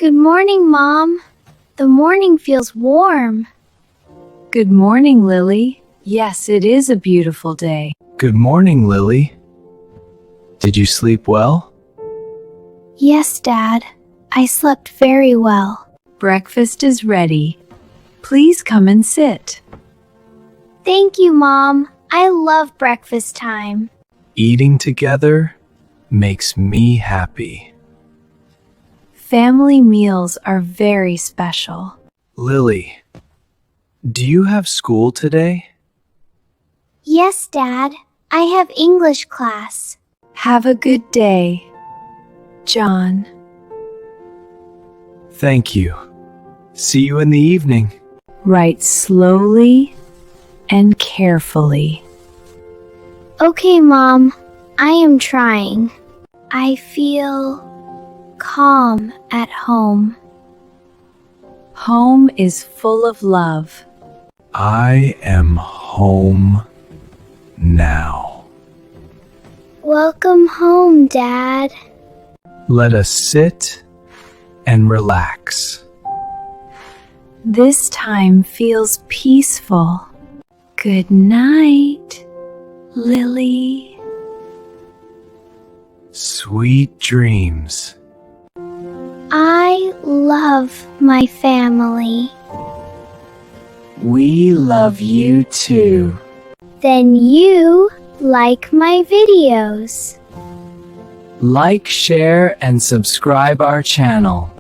Good morning, Mom. The morning feels warm. Good morning, Lily. Yes, it is a beautiful day. Good morning, Lily. Did you sleep well? Yes, Dad. I slept very well. Breakfast is ready. Please come and sit. Thank you, Mom. I love breakfast time. Eating together makes me happy. Family meals are very special. Lily, do you have school today? Yes, Dad. I have English class. Have a good day, John. Thank you. See you in the evening. Write slowly and carefully. Okay, Mom. I am trying. I feel calm at home. Home is full of love. I am home now. Welcome home, Dad. Let us sit and relax. This time feels peaceful. Good night, Lily. Sweet dreams. I love my family. We love you too. Then you like my videos. Like, share, and subscribe our channel.